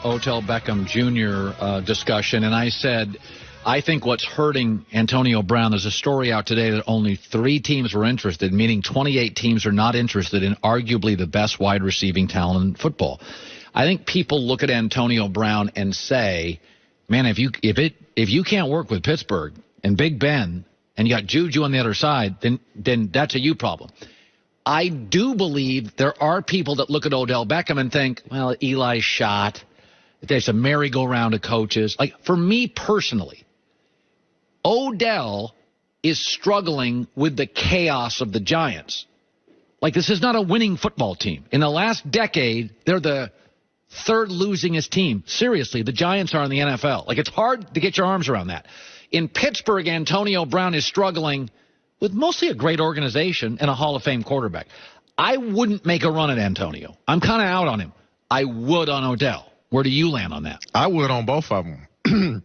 Odell Beckham Jr. Discussion, and I said, I think what's hurting Antonio Brown, there's a story out today that only 3 teams were interested, meaning 28 teams are not interested in arguably the best wide receiving talent in football. I think people look at Antonio Brown and say, man, if you can't work with Pittsburgh and Big Ben and you got Juju on the other side, then that's a you problem. I do believe there are people that look at Odell Beckham and think, well, Eli's shot. There's a merry-go-round of coaches. Like, for me personally, Odell is struggling with the chaos of the Giants. Like, this is not a winning football team. In the last decade, they're the third losingest team. Seriously, the Giants are in the NFL. Like, it's hard to get your arms around that. In Pittsburgh, Antonio Brown is struggling with mostly a great organization and a Hall of Fame quarterback. I wouldn't make a run at Antonio. I'm kind of out on him. I would on Odell. Where do you land on that? I would on both of them.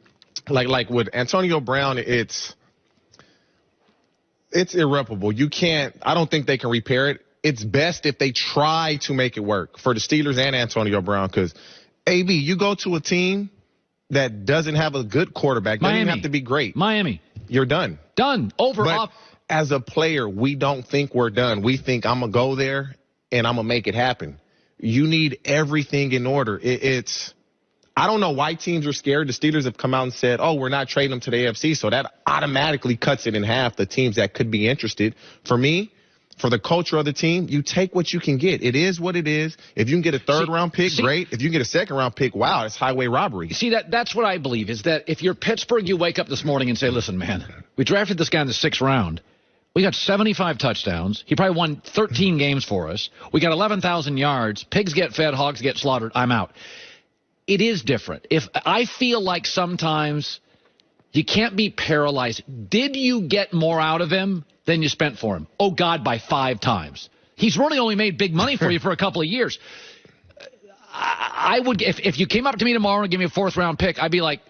like with Antonio Brown, it's irreparable. I don't think they can repair it. It's best if they try to make it work for the Steelers and Antonio Brown, because, AB, you go to a team that doesn't have a good quarterback, doesn't even have to be great. Miami. You're done. Done. Over. But as a player, we don't think we're done. We think I'm going to go there and I'm going to make it happen. You need everything in order. I don't know why teams are scared. The Steelers have come out and said, oh, we're not trading them to the AFC, so that automatically cuts it in half, the teams that could be interested. For me, for the culture of the team, you take what you can get. It is what it is. If you can get a third-round pick, great. If you can get a second-round pick, wow, it's highway robbery. See, that's what I believe, is that if you're Pittsburgh, you wake up this morning and say, listen, man, we drafted this guy in the 6th round. We got 75 touchdowns. He probably won 13 games for us. We got 11,000 yards. Pigs get fed, hogs get slaughtered. I'm out. It is different. If I feel like sometimes you can't be paralyzed. Did you get more out of him than you spent for him? Oh, God, by 5 times. He's really only made big money for you for a couple of years. I would, if you came up to me tomorrow and gave me a 4th-round pick, I'd be like,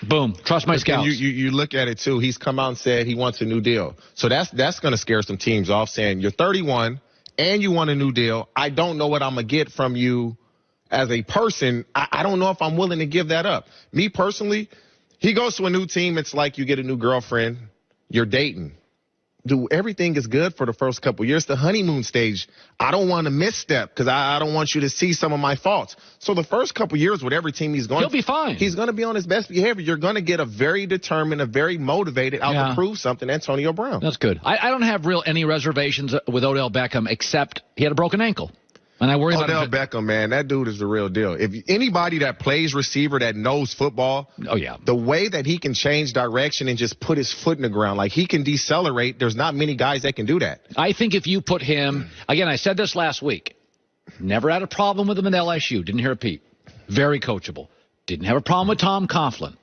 boom, trust my scouts. You look at it, too. He's come out and said he wants a new deal. So that's going to scare some teams off, saying you're 31 and you want a new deal. I don't know what I'm going to get from you as a person. I don't know if I'm willing to give that up. Me personally, he goes to a new team. It's like you get a new girlfriend. You're dating. Everything is good for the first couple years. The honeymoon stage, I don't want to misstep because I don't want you to see some of my faults. So the first couple years with every team he'll be fine. He's going to be on his best behavior. You're going to get a very determined, a very motivated, out to prove something, Antonio Brown. That's good. I don't have any reservations with Odell Beckham, except he had a broken ankle. And I worry about Odell Beckham, man, that dude is the real deal. If anybody that plays receiver that knows football, the way that he can change direction and just put his foot in the ground, like he can decelerate, there's not many guys that can do that. I think if you put him, again, I said this last week, never had a problem with him at LSU, didn't hear a peep. Very coachable. Didn't have a problem with Tom Coughlin.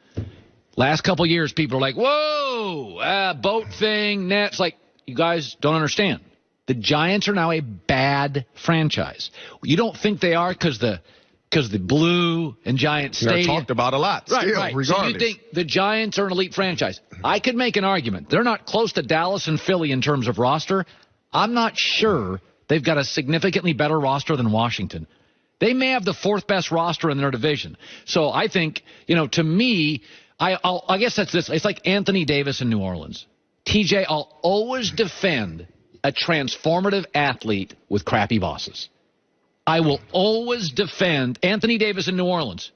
Last couple of years, people are like, whoa, boat thing, nets. Like, you guys don't understand. The Giants are now a bad franchise. You don't think they are because the blue and Giant Stadium. They're talked about a lot. Right, still, right. Regardless. So you think the Giants are an elite franchise. I could make an argument. They're not close to Dallas and Philly in terms of roster. I'm not sure they've got a significantly better roster than Washington. They may have the 4th best roster in their division. So I think, to me, I guess that's this. It's like Anthony Davis in New Orleans. TJ, I'll always defend a transformative athlete with crappy bosses. I will always defend Anthony Davis in New Orleans.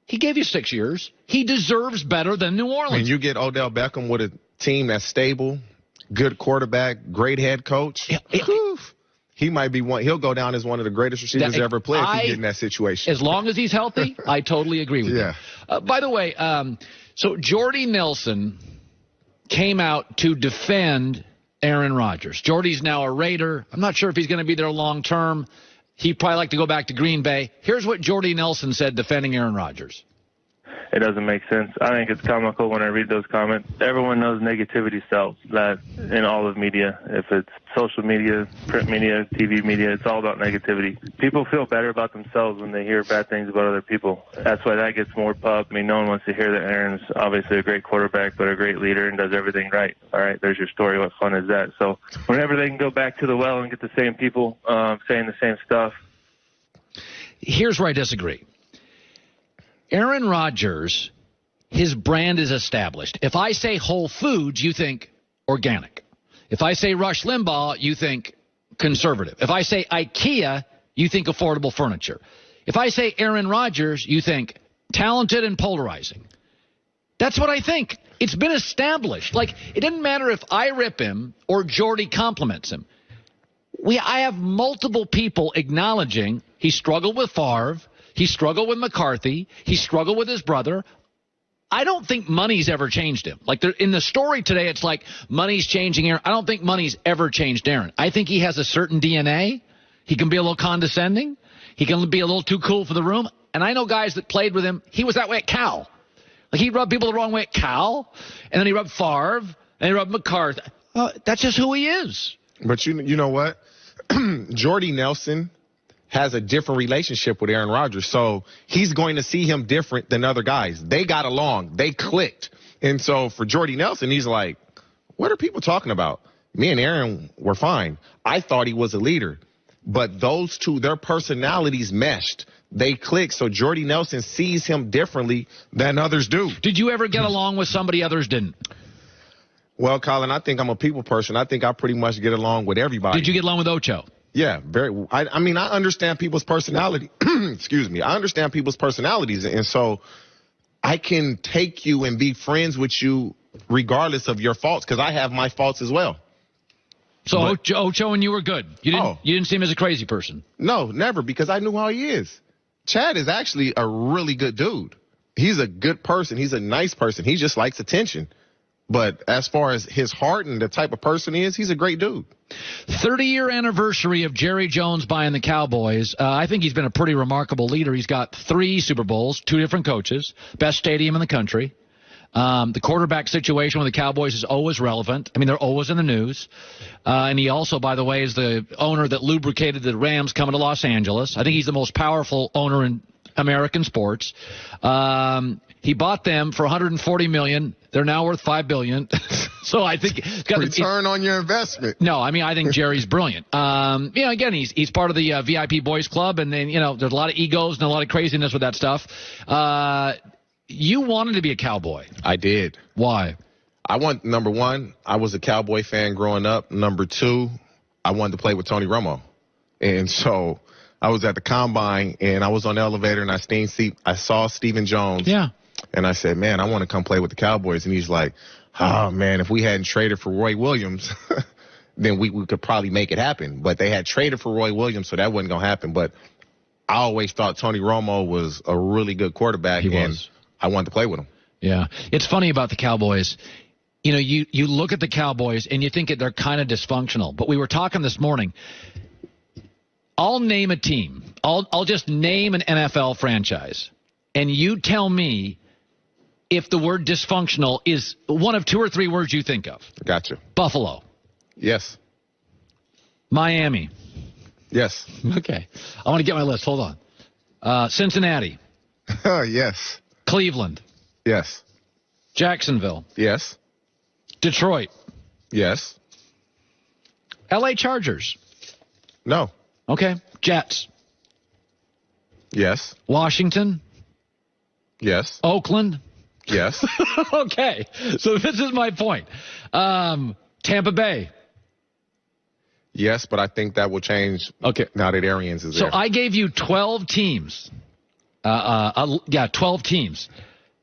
He gave you 6 years. He deserves better than New Orleans. When you get Odell Beckham with a team that's stable, good quarterback, great head coach, he might be one. He'll go down as one of the greatest receivers ever played if he get in that situation. As long as he's healthy, I totally agree with you. By the way, so Jordy Nelson came out to defend Aaron Rodgers. Jordy's now a Raider. I'm not sure if he's going to be there long term. He'd probably like to go back to Green Bay. Here's what Jordy Nelson said defending Aaron Rodgers. It doesn't make sense. I think it's comical when I read those comments. Everyone knows negativity sells, that in all of media. If it's social media, print media, TV media, it's all about negativity. People feel better about themselves when they hear bad things about other people. That's why that gets more pub. I mean, no one wants to hear that Aaron's obviously a great quarterback, but a great leader and does everything right. All right, there's your story. What fun is that? So whenever they can go back to the well and get the same people saying the same stuff. Here's where I disagree. Aaron Rodgers, his brand is established. If I say Whole Foods, you think organic. If I say Rush Limbaugh, you think conservative. If I say IKEA, you think affordable furniture. If I say Aaron Rodgers, you think talented and polarizing. That's what I think. It's been established. Like, it doesn't matter if I rip him or Jordy compliments him. I have multiple people acknowledging he struggled with Favre, he struggled with McCarthy, he struggled with his brother. I don't think money's ever changed him. Like, in the story today, it's like money's changing Aaron. I don't think money's ever changed Aaron. I think he has a certain DNA. He can be a little condescending. He can be a little too cool for the room. And I know guys that played with him. He was that way at Cal. Like, he rubbed people the wrong way at Cal, and then he rubbed Favre, and he rubbed McCarthy. That's just who he is. But you know what? Jordy Nelson has a different relationship with Aaron Rodgers, so he's going to see him different than other guys. They got along. They clicked. And so for Jordy Nelson, he's like, what are people talking about? Me and Aaron were fine. I thought he was a leader. But those two, their personalities meshed. They clicked, so Jordy Nelson sees him differently than others do. Did you ever get along with somebody others didn't? Well, Colin, I think I'm a people person. I think I pretty much get along with everybody. Did you get along with Ocho? Yeah, very. I mean, I understand people's personality. Excuse me. I understand people's personalities, and so I can take you and be friends with you regardless of your faults, because I have my faults as well. So Ocho and you were good. You didn't see him as a crazy person. No, never, because I knew how he is. Chad is actually a really good dude. He's a good person. He's a nice person. He just likes attention. But as far as his heart and the type of person he is, he's a great dude. 30-year anniversary of Jerry Jones buying the Cowboys. I think he's been a pretty remarkable leader. He's got 3 Super Bowls, 2 different coaches, best stadium in the country. The quarterback situation with the Cowboys is always relevant. I mean, they're always in the news. And he also, by the way, is the owner that lubricated the Rams coming to Los Angeles. I think he's the most powerful owner in American sports. He bought them for $140 million. They're now worth $5 billion. So I think it's got return on your investment. No, I mean, I think Jerry's brilliant. Again, he's part of the VIP Boys Club, and then there's a lot of egos and a lot of craziness with that stuff. You wanted to be a Cowboy. I did. Why? Number 1, I was a Cowboy fan growing up. Number 2, I wanted to play with Tony Romo. And so I was at the Combine, and I was on the elevator, and I saw Stephen Jones. Yeah. And I said, man, I want to come play with the Cowboys. And he's like, oh, man, if we hadn't traded for Roy Williams, then we could probably make it happen. But they had traded for Roy Williams, so that wasn't going to happen. But I always thought Tony Romo was a really good quarterback. He was. I wanted to play with him. Yeah. It's funny about the Cowboys. You look at the Cowboys and you think they're kind of dysfunctional. But we were talking this morning. I'll name a team. I'll just name an NFL franchise. And you tell me if the word dysfunctional is one of 2 or 3 words you think of. Gotcha. Buffalo. Yes. Miami. Yes. Okay. I want to get my list. Hold on. Cincinnati. Yes. Cleveland. Yes. Jacksonville. Yes. Detroit. Yes. L.A. Chargers. No. Okay. Jets. Yes. Washington. Yes. Oakland. Yes. Okay. So this is my point. Tampa Bay. Yes, but I think that will change now that Arians is there. So I gave you 12 teams. 12 teams.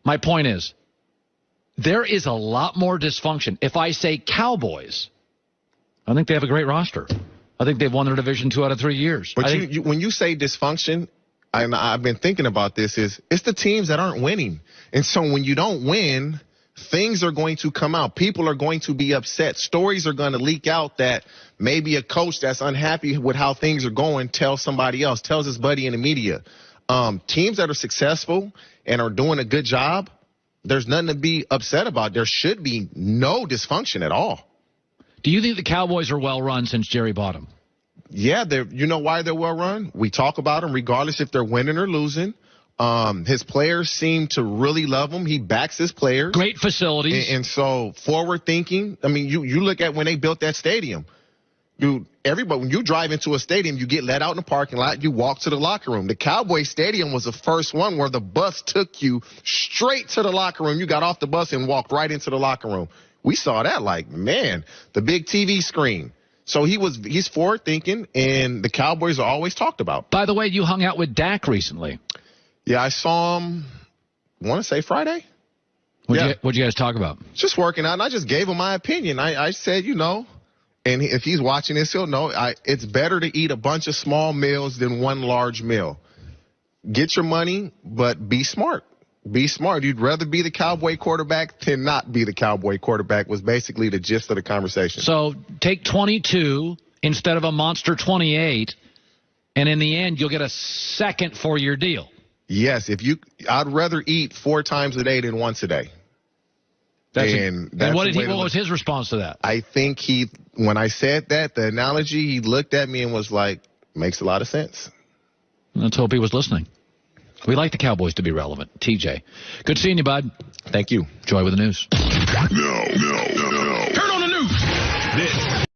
My point is, there is a lot more dysfunction. If I say Cowboys, I think they have a great roster. I think they've won their division 2 out of 3 years. But when you say dysfunction, and I've been thinking about this, it's the teams that aren't winning. And so when you don't win, things are going to come out. People are going to be upset. Stories are going to leak out that maybe a coach that's unhappy with how things are going tells somebody else, tells his buddy in the media. Teams that are successful and are doing a good job, there's nothing to be upset about. There should be no dysfunction at all. Do you think the Cowboys are well run since Jerry bought them? Yeah, you know why they're well run? We talk about them regardless if they're winning or losing. His players seem to really love him. He backs his players. Great facilities. And so forward thinking. I mean, you look at when they built that stadium. Dude, everybody, when you drive into a stadium, you get let out in the parking lot, you walk to the locker room. The Cowboy Stadium was the first one where the bus took you straight to the locker room. You got off the bus and walked right into the locker room. We saw that like, man, the big TV screen. So he's forward thinking, and the Cowboys are always talked about. By the way, you hung out with Dak recently. Yeah, I saw him, I want to say Friday. What'd you guys talk about? Just working out, and I just gave him my opinion. I said, you know, and if he's watching this, he'll know it's better to eat a bunch of small meals than one large meal. Get your money, but be smart. Be smart. You'd rather be the Cowboy quarterback than not be the Cowboy quarterback was basically the gist of the conversation. So take 22 instead of a monster 28, and in the end, you'll get a second for your deal. Yes, I'd rather eat 4 times a day than once a day. And what was his response to that? I think when I said that, the analogy, he looked at me and was like, makes a lot of sense. Let's hope he was listening. We like the Cowboys to be relevant. TJ, good seeing you, bud. Thank you. Joy with the news. No.